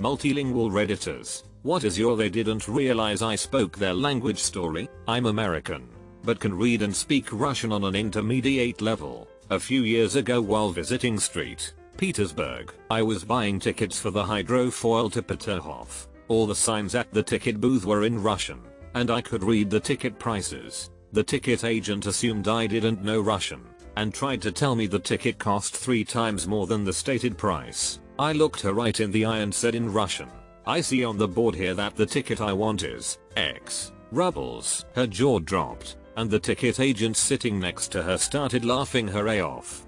Multilingual Redditors, what is your they didn't realize I spoke their language story? I'm American, but can read and speak Russian on an intermediate level. A few years ago while visiting St. Petersburg, I was buying tickets for the hydrofoil to Peterhof. All the signs at the ticket booth were in Russian, and I could read the ticket prices. The ticket agent assumed I didn't know Russian, and tried to tell me the ticket cost 3 times more than the stated price. I looked her right in the eye and said in Russian, "I see on the board here that the ticket I want is X rubles." Her jaw dropped, and the ticket agent sitting next to her started laughing her a off.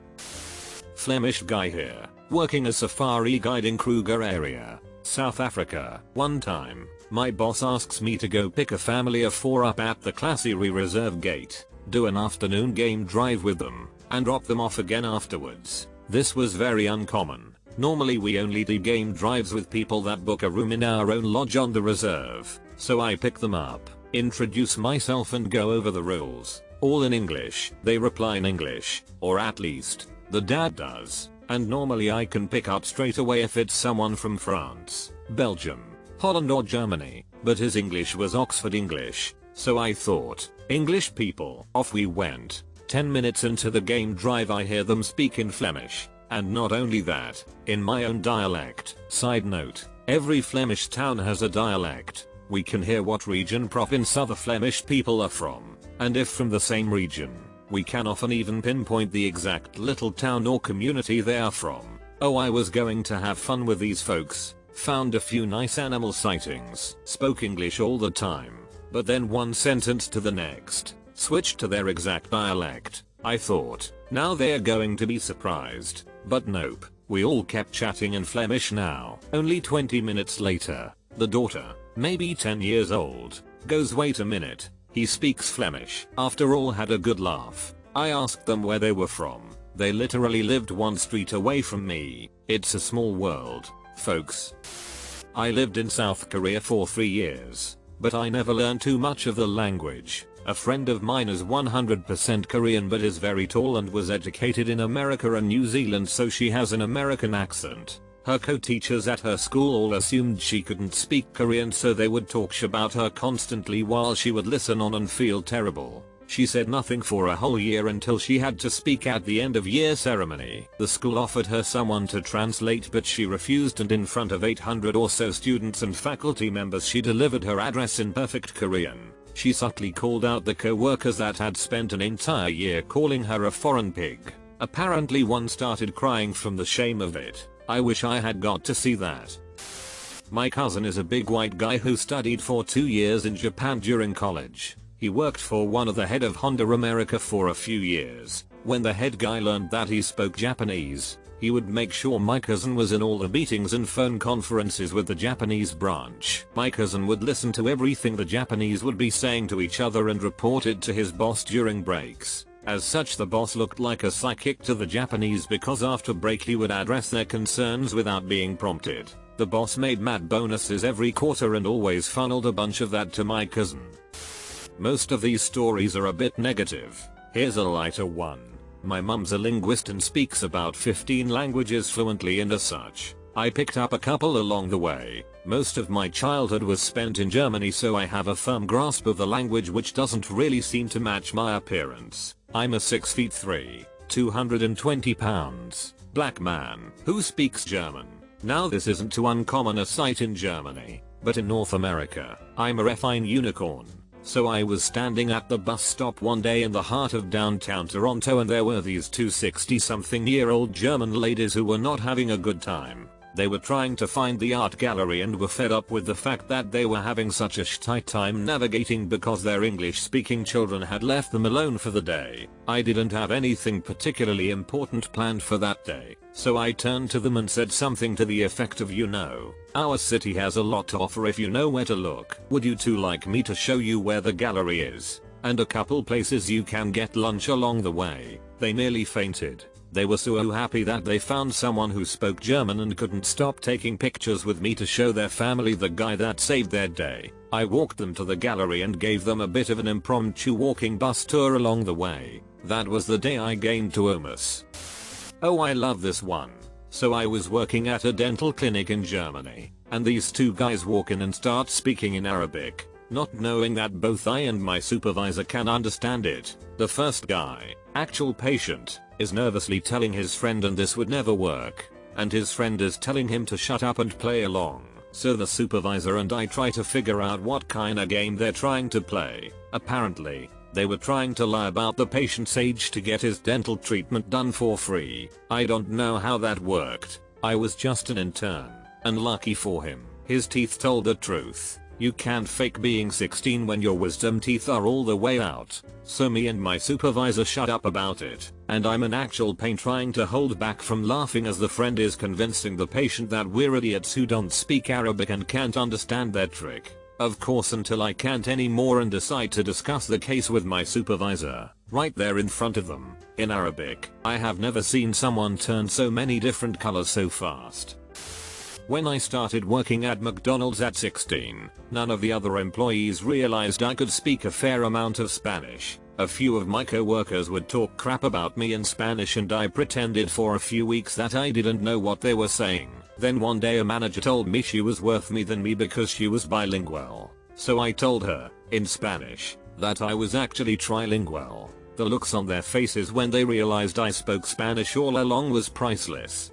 Flemish guy here, working as safari guide in Kruger area, South Africa. One time, my boss asks me to go pick a family of 4 up at the Classiery Reserve Gate, do an afternoon game drive with them, and drop them off again afterwards. This was very uncommon. Normally we only do game drives with people that book a room in our own lodge on the reserve, so I pick them up, introduce myself and go over the rules, all in English. They reply in English, or at least, the dad does, and normally I can pick up straight away if it's someone from France, Belgium, Holland or Germany, but his English was Oxford English, so I thought, English people. Off we went. 10 minutes into the game drive I hear them speak in Flemish. And not only that, in my own dialect. Side note, every Flemish town has a dialect. We can hear what region province other Flemish people are from, and if from the same region, we can often even pinpoint the exact little town or community they are from. Oh, I was going to have fun with these folks, found a few nice animal sightings, spoke English all the time, but then one sentence to the next, switched to their exact dialect. I thought, now they are going to be surprised. But nope, we all kept chatting in Flemish now. Only 20 minutes later, the daughter, maybe 10 years old, goes, "Wait a minute, he speaks Flemish." After all had a good laugh, I asked them where they were from. They literally lived 1 street away from me. It's a small world, folks. I lived in South Korea for 3 years, but I never learned too much of the language. A friend of mine is 100% Korean but is very tall and was educated in America and New Zealand, so she has an American accent. Her co-teachers at her school all assumed she couldn't speak Korean, so they would talk sh about her constantly while she would listen on and feel terrible. She said nothing for a whole year until she had to speak at the end of year ceremony. The school offered her someone to translate but she refused, and in front of 800 or so students and faculty members she delivered her address in perfect Korean. She subtly called out the co-workers that had spent an entire year calling her a foreign pig. Apparently one started crying from the shame of it. I wish I had got to see that. My cousin is a big white guy who studied for 2 years in Japan during college. He worked for one of the head of Honda America for a few years. When the head guy learned that he spoke Japanese, he would make sure my cousin was in all the meetings and phone conferences with the Japanese branch. My cousin would listen to everything the Japanese would be saying to each other and report it to his boss during breaks. As such, the boss looked like a psychic to the Japanese because after break he would address their concerns without being prompted. The boss made mad bonuses every quarter and always funneled a bunch of that to my cousin. Most of these stories are a bit negative. Here's a lighter one. My mum's a linguist and speaks about 15 languages fluently and as such, I picked up a couple along the way. Most of my childhood was spent in Germany, so I have a firm grasp of the language, which doesn't really seem to match my appearance. I'm a 6'3", 220 pounds, black man, who speaks German. Now this isn't too uncommon a sight in Germany, but in North America, I'm a fine unicorn. So I was standing at the bus stop one day in the heart of downtown Toronto, and there were these 2 60-something-year-old German ladies who were not having a good time. They were trying to find the art gallery and were fed up with the fact that they were having such a tight time navigating because their English-speaking children had left them alone for the day. I didn't have anything particularly important planned for that day, so I turned to them and said something to the effect of, "You know, our city has a lot to offer if you know where to look. Would you two like me to show you where the gallery is? And a couple places you can get lunch along the way?" They nearly fainted. They were so happy that they found someone who spoke German and couldn't stop taking pictures with me to show their family the guy that saved their day. I walked them to the gallery and gave them a bit of an impromptu walking bus tour along the way. That was the day I gained to Omus. Oh, I love this one. So I was working at a dental clinic in Germany. and these two guys walk in and start speaking in Arabic, not knowing that both I and my supervisor can understand it. The first guy, actual patient, is nervously telling his friend and this would never work, and his friend is telling him to shut up and play along. So the supervisor and I try to figure out what kind of game they're trying to play. Apparently, they were trying to lie about the patient's age to get his dental treatment done for free. I don't know how that worked. I was just an intern, and lucky for him, his teeth told the truth. You can't fake being 16 when your wisdom teeth are all the way out. So me and my supervisor shut up about it, and I'm in actual pain trying to hold back from laughing as the friend is convincing the patient that we're idiots who don't speak Arabic and can't understand their trick. Of course, until I can't anymore and decide to discuss the case with my supervisor, right there in front of them, in Arabic. I have never seen someone turn so many different colors so fast. When I started working at McDonald's at 16, none of the other employees realized I could speak a fair amount of Spanish. A few of my co-workers would talk crap about me in Spanish and I pretended for a few weeks that I didn't know what they were saying. Then one day a manager told me she was worth more than me because she was bilingual. So I told her, in Spanish, that I was actually trilingual. The looks on their faces when they realized I spoke Spanish all along was priceless.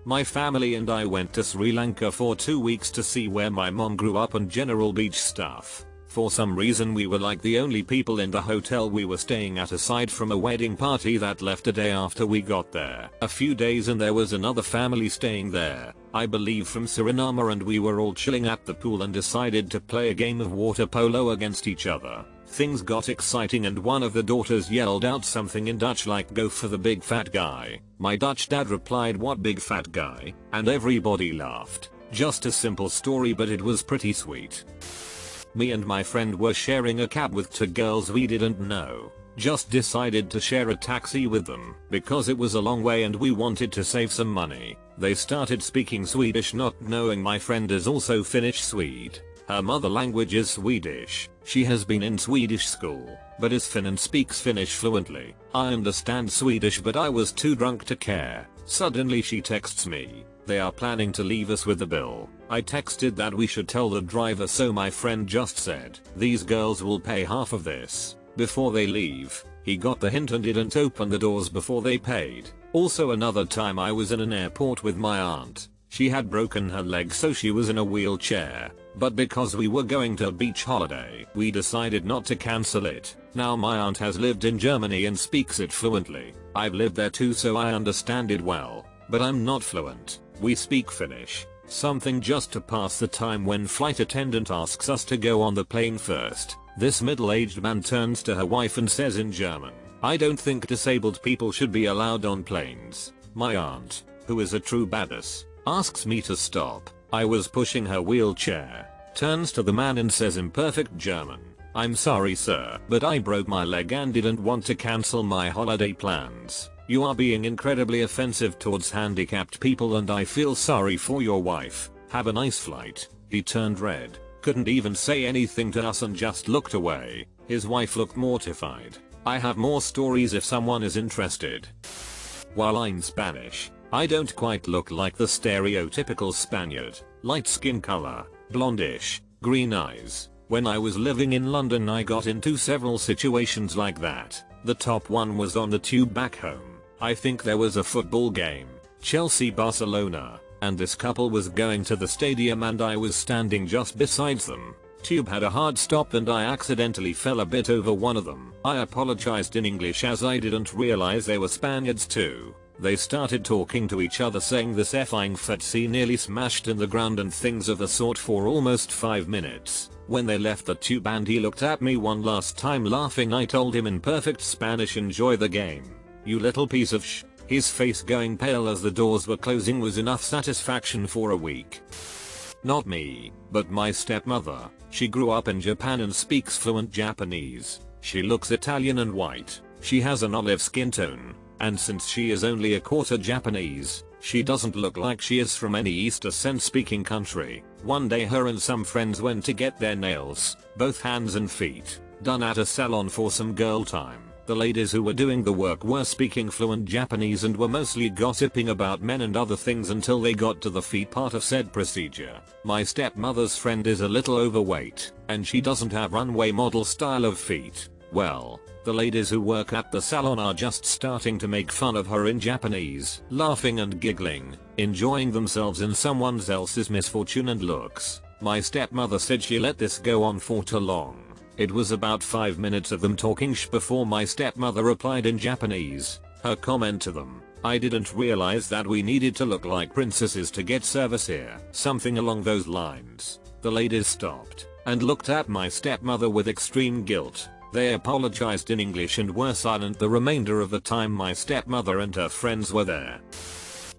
My family and I went to Sri Lanka for 2 weeks to see where my mom grew up and general beach stuff. For some reason we were like the only people in the hotel we were staying at aside from a wedding party that left a day after we got there. A few days and there was another family staying there, I believe from Suriname, and we were all chilling at the pool and decided to play a game of water polo against each other. Things got exciting and one of the daughters yelled out something in Dutch like "Go for the big fat guy." My Dutch dad replied, "What big fat guy?" and everybody laughed. Just a simple story, but it was pretty sweet. Me and my friend were sharing a cab with two girls we didn't know. Just decided to share a taxi with them because it was a long way and we wanted to save some money. They started speaking Swedish, not knowing my friend is also Finnish Swede. Her mother language is Swedish. She has been in Swedish school, but is Finn and speaks Finnish fluently. I understand Swedish but I was too drunk to care. Suddenly she texts me, "They are planning to leave us with the bill." I texted that we should tell the driver, so my friend just said, "These girls will pay half of this." Before they leave, he got the hint and didn't open the doors before they paid. Also another time I was in an airport with my aunt. She had broken her leg so she was in a wheelchair, but because we were going to a beach holiday, we decided not to cancel it. Now my aunt has lived in Germany and speaks it fluently. I've lived there too, so I understand it well, but I'm not fluent. We speak Finnish, something just to pass the time when flight attendant asks us to go on the plane first. This middle-aged man turns to her wife and says in German, "I don't think disabled people should be allowed on planes." My aunt, who is a true badass, asks me to stop. I was pushing her wheelchair, turns to the man and says in perfect German, "I'm sorry sir, but I broke my leg and didn't want to cancel my holiday plans. You are being incredibly offensive towards handicapped people and I feel sorry for your wife. Have a nice flight." He turned red, couldn't even say anything to us and just looked away. His wife looked mortified. I have more stories if someone is interested. While I'm Spanish, I don't quite look like the stereotypical Spaniard. Light skin color, blondish, green eyes. When I was living in London I got into several situations like that. The top one was on the tube back home. I think there was a football game, Chelsea-Barcelona, and this couple was going to the stadium and I was standing just beside them. Tube had a hard stop and I accidentally fell a bit over one of them. I apologized in English as I didn't realize they were Spaniards too. They started talking to each other saying this effing footsie nearly smashed in the ground and things of the sort for almost 5 minutes. When they left the tube and he looked at me one last time laughing, I told him in perfect Spanish, "Enjoy the game, you little piece of sh." His face going pale as the doors were closing was enough satisfaction for a week. Not me, but my stepmother. She grew up in Japan and speaks fluent Japanese. She looks Italian and white. She has an olive skin tone, and since she is only a quarter Japanese, she doesn't look like she is from any East Ascent speaking country. One day her and some friends went to get their nails, both hands and feet, done at a salon for some girl time. The ladies who were doing the work were speaking fluent Japanese and were mostly gossiping about men and other things until they got to the feet part of said procedure. My stepmother's friend is a little overweight, and she doesn't have runway model style of feet. Well, the ladies who work at the salon are just starting to make fun of her in Japanese, laughing and giggling, enjoying themselves in someone else's misfortune and looks. My stepmother said she let this go on for too long. It was about 5 minutes of them talking before my stepmother replied in Japanese. Her comment to them: "I didn't realize that we needed to look like princesses to get service here." Something along those lines. The ladies stopped and looked at my stepmother with extreme guilt. They apologized in English and were silent the remainder of the time my stepmother and her friends were there.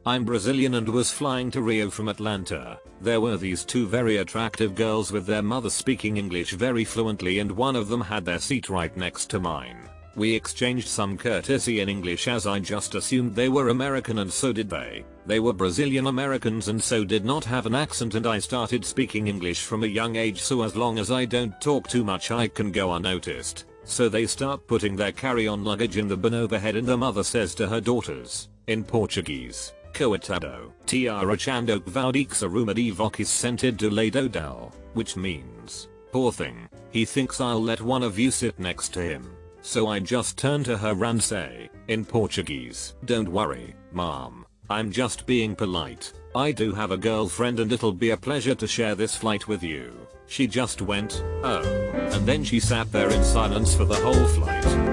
I'm Brazilian and was flying to Rio from Atlanta. There were these two very attractive girls with their mother speaking English very fluently, and one of them had their seat right next to mine. We exchanged some courtesy in English as I just assumed they were American, and so did they. They were Brazilian Americans and so did not have an accent, and I started speaking English from a young age, so as long as I don't talk too much I can go unnoticed. So they start putting their carry-on luggage in the bin overhead, and the mother says to her daughters, in Portuguese, "Coitado, tiara chando vaudix aruma de vocis sentido lado dal," which means, "Poor thing, he thinks I'll let one of you sit next to him." So I just turn to her and say, in Portuguese, "Don't worry, mom. I'm just being polite. I do have a girlfriend and it'll be a pleasure to share this flight with you." She just went, "Oh," and then she sat there in silence for the whole flight.